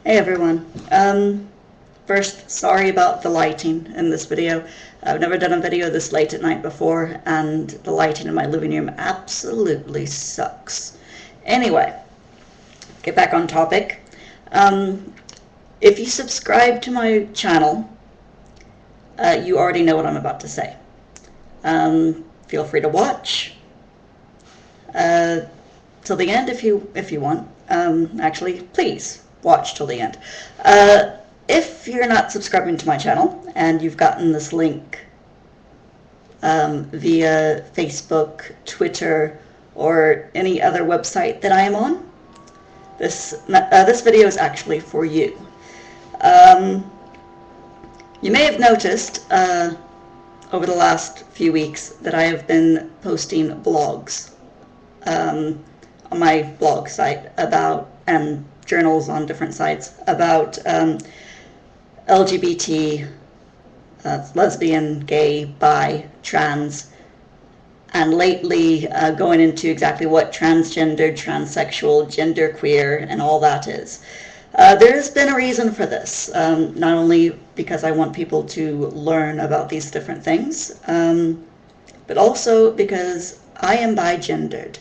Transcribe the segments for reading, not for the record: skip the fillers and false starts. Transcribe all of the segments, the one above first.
Hey everyone. First, sorry about the lighting in this video. I've never done a video this late at night before, and the lighting in my living room absolutely sucks. Anyway, get back on topic. If you subscribe to my channel, you already know what I'm about to say. Feel free to watch till the end if you want. Actually, please watch till the end. If you're not subscribing to my channel and you've gotten this link via Facebook, Twitter, or any other website that I am on, this video is actually for you. You may have noticed over the last few weeks that I have been posting blogs on my blog site about, and journals on different sites about LGBT, lesbian, gay, bi, trans, and lately going into exactly what transgender, transsexual, genderqueer, and all that is. There's been a reason for this, not only because I want people to learn about these different things, but also because I am bigendered.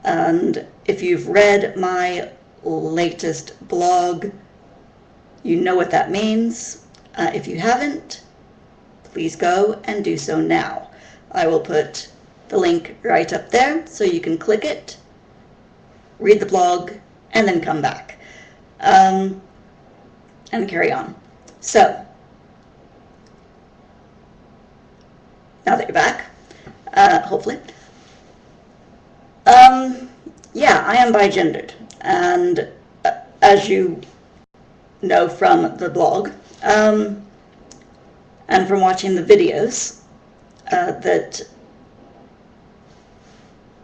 And if you've read my latest blog, you know what that means. If you haven't, please go and do so now. I will put the link right up there so you can click it, read the blog, and then come back and carry on. So, now that you're back, hopefully. Yeah, I am bigendered, and as you know from the blog, and from watching the videos that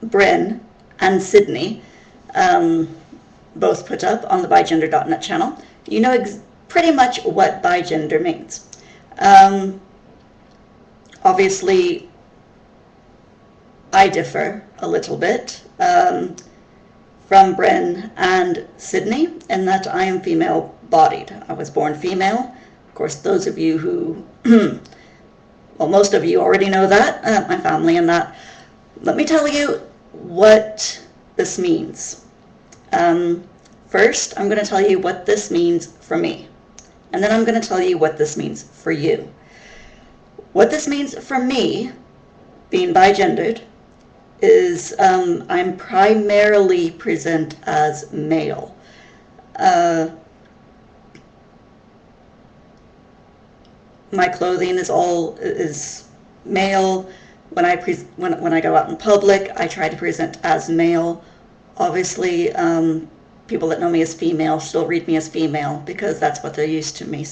Bryn and Sydney both put up on the bigender.net channel, you know pretty much what bigender means. Obviously, I differ a little bit from Bryn and Sydney in that I am female-bodied. I was born female. Of course, those of you who, well, most of you already know that, my family and that. Let me tell you what this means. First, I'm going to tell you what this means for me. And then I'm going to tell you what this means for you. What this means for me, being bigendered, is I'm primarily present as male. My clothing is male. When I go out in public, I try to present as male. Obviously, people that know me as female still read me as female because that's what they're used to me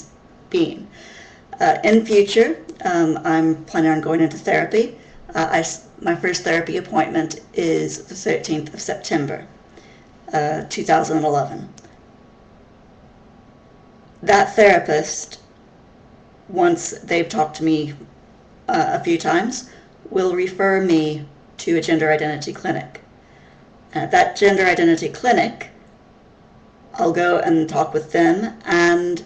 being. In future, I'm planning on going into therapy. My first therapy appointment is the 13th of September, 2011. That therapist, once they've talked to me a few times, will refer me to a gender identity clinic. At that gender identity clinic, I'll go and talk with them, and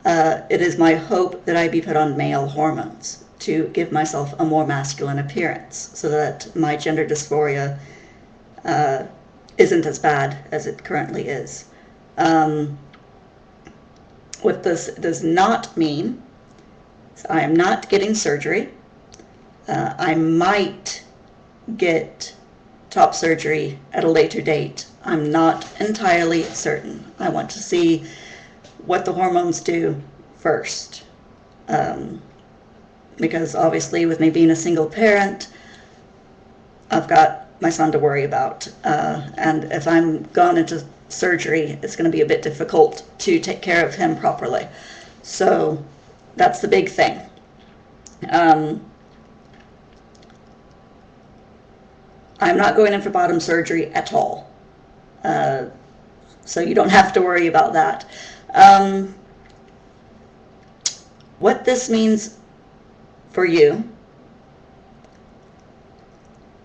it is my hope that I be put on male hormones to give myself a more masculine appearance so that my gender dysphoria isn't as bad as it currently is. What this does not mean is I am not getting surgery. I might get top surgery at a later date. I'm not entirely certain. I want to see what the hormones do first. Because obviously with me being a single parent, I've got my son to worry about. And if I'm gone into surgery, it's going to be a bit difficult to take care of him properly. So that's the big thing. I'm not going in for bottom surgery at all. So you don't have to worry about that. What this means for you,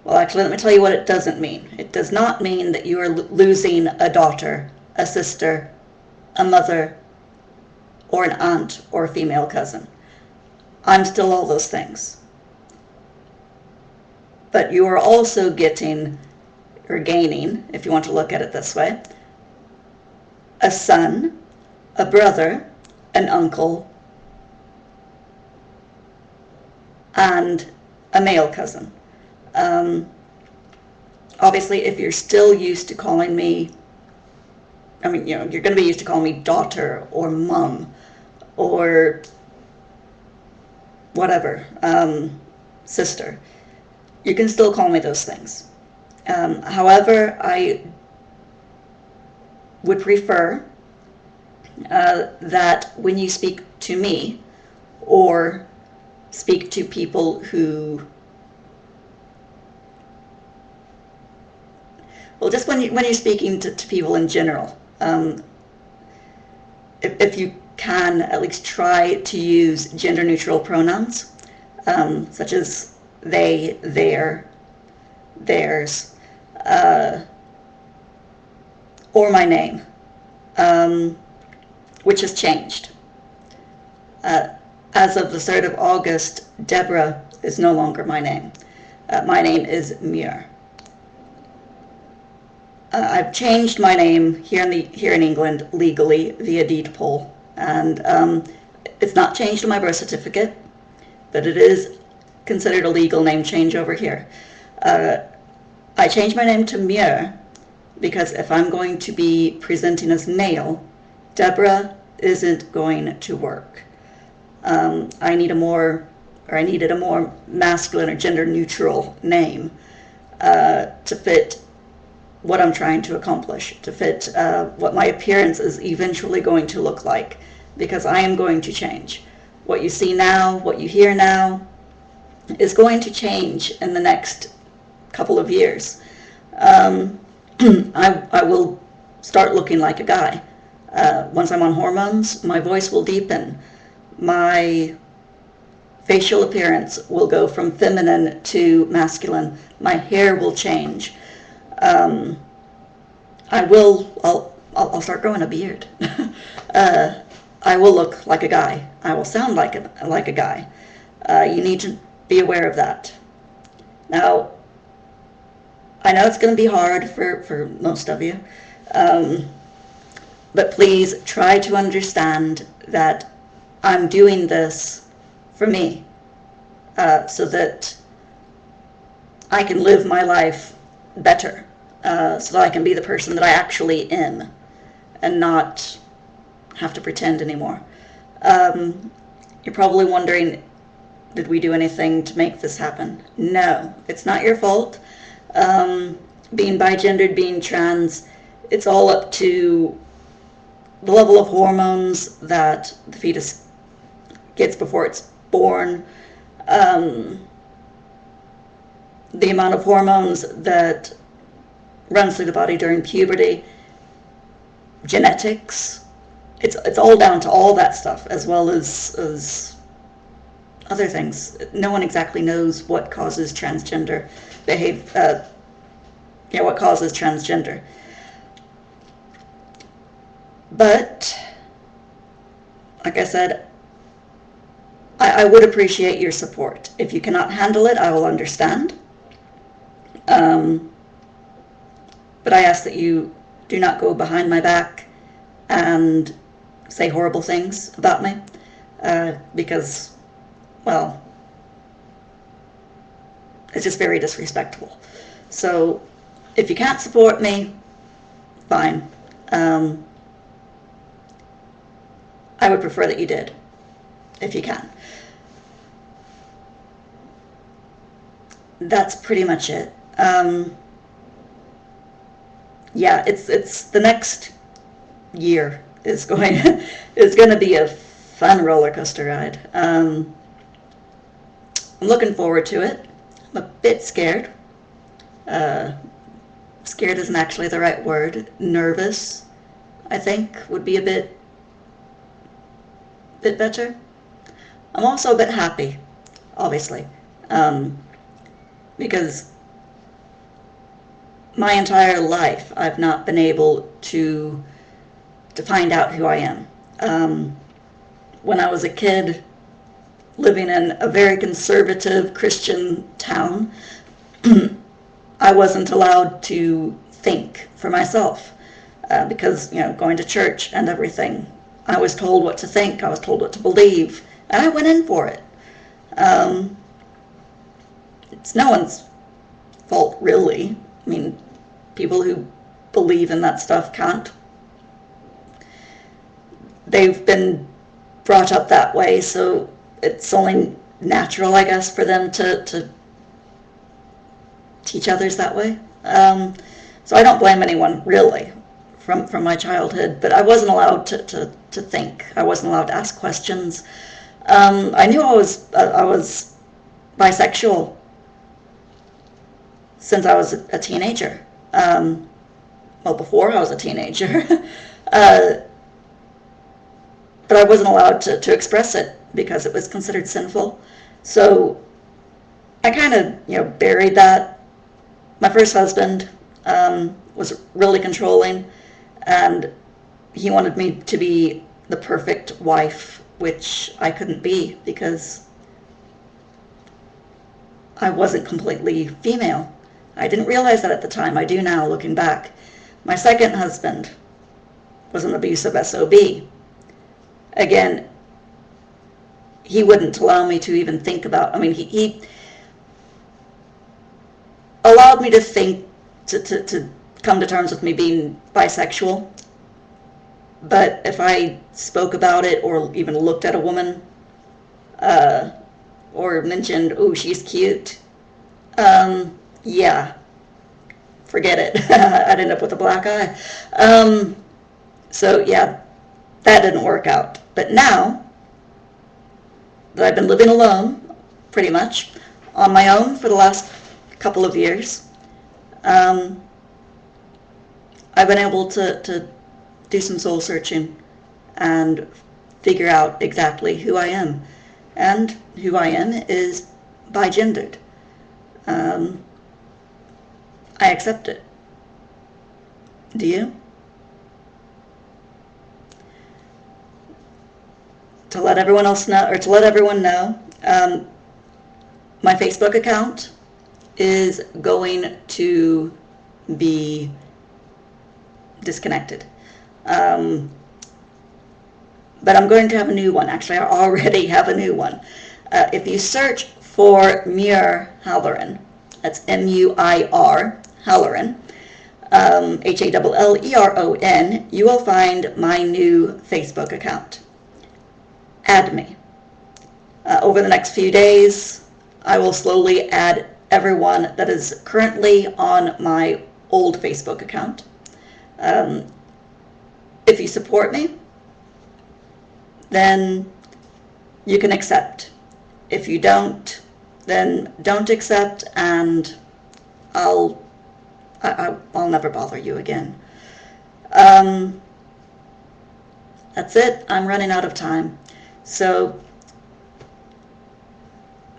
well, actually, let me tell you what it doesn't mean. It does not mean that you are losing a daughter, a sister, a mother, or an aunt, or a female cousin. I'm still all those things. But you are also getting, or gaining, if you want to look at it this way, a son, a brother, an uncle, and a male cousin. Obviously, if you're still used to calling me, I mean, you're going to be used to calling me daughter or mom or whatever, sister. You can still call me those things. However, I would prefer that when you speak to me or speak to people who, well, just when you're speaking to people in general, if you can at least try to use gender-neutral pronouns, such as they, their, theirs, or my name, which has changed. As of the 3rd of August, Deborah is no longer my name. My name is Muir. I've changed my name here in England legally via deed poll, and it's not changed on my birth certificate, but it is considered a legal name change over here. I changed my name to Muir because if I'm going to be presenting as male, Deborah isn't going to work. I needed a more masculine or gender neutral name to fit what I'm trying to accomplish, to fit what my appearance is eventually going to look like, because I am going to change. What you see now, what you hear now, is going to change in the next couple of years. I will start looking like a guy. Once I'm on hormones, my voice will deepen. My facial appearance will go from feminine to masculine. My hair will change. I'll start growing a beard. I will look like a guy. I will sound like a guy. You need to be aware of that. Now, I know it's going to be hard for most of you, but please try to understand that I'm doing this for me, so that I can live my life better, so that I can be the person that I actually am and not have to pretend anymore. You're probably wondering, did we do anything to make this happen? No, it's not your fault. Being bigendered, being trans, it's all up to the level of hormones that the fetus gets before it's born, the amount of hormones that runs through the body during puberty, genetics. It's all down to all that stuff, as well as other things. No one exactly knows what causes transgender what causes transgender. But, like I said, I would appreciate your support. If you cannot handle it, I will understand. But I ask that you do not go behind my back and say horrible things about me, because, well, it's just very disrespectful. So, if you can't support me, fine. I would prefer that you did, if you can. That's pretty much it. Yeah, it's the next year is going to be a fun roller coaster ride. I'm looking forward to it. I'm a bit scared. Scared isn't actually the right word. Nervous, I think, would be a bit better. I'm also a bit happy, obviously, because my entire life I've not been able to to find out who I am. When I was a kid, living in a very conservative Christian town, I wasn't allowed to think for myself because, going to church and everything, I was told what to think, I was told what to believe, and I went in for it. It's no one's fault, really. I mean, people who believe in that stuff can't. They've been brought up that way, so it's only natural, I guess, for them to teach others that way. So I don't blame anyone, really, from my childhood, but I wasn't allowed to think. I wasn't allowed to ask questions. I knew I was bisexual since I was a teenager. Well, before I was a teenager. But I wasn't allowed to express it because it was considered sinful. So I kind of, buried that. My first husband was really controlling, and he wanted me to be the perfect wife, which I couldn't be because I wasn't completely female. I didn't realize that at the time. I do now, looking back. My second husband was an abusive SOB. Again, he wouldn't allow me to even think about, he allowed me to think, to come to terms with me being bisexual. But if I spoke about it or even looked at a woman, or mentioned, oh, she's cute, yeah, forget it. I'd end up with a black eye. So yeah, that didn't work out. But now that I've been living alone, pretty much, on my own for the last couple of years, I've been able to do some soul searching and figure out exactly who I am. And who I am is bigendered. I accept it. Do you? To let everyone else know, or to let everyone know, my Facebook account is going to be disconnected. But I'm going to have a new one. Actually, I already have a new one. If you search for Muir Halloran, that's M-U-I-R, Halloran, Halleron, you will find my new Facebook account. Add me. Over the next few days, I will slowly add everyone that is currently on my old Facebook account. If you support me, then you can accept. If you don't, then don't accept, and I'll never bother you again. That's it. I'm running out of time. So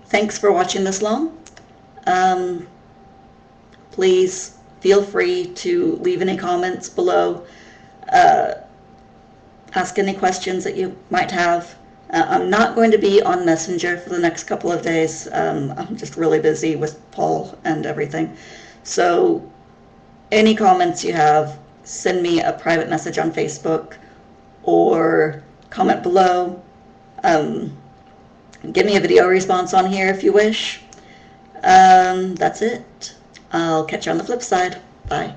thanks for watching this long. Please feel free to leave any comments below. Ask any questions that you might have. I'm not going to be on Messenger for the next couple of days. I'm just really busy with Paul and everything. So any comments you have, send me a private message on Facebook or comment below. Give me a video response on here if you wish. That's it. I'll catch you on the flip side. Bye.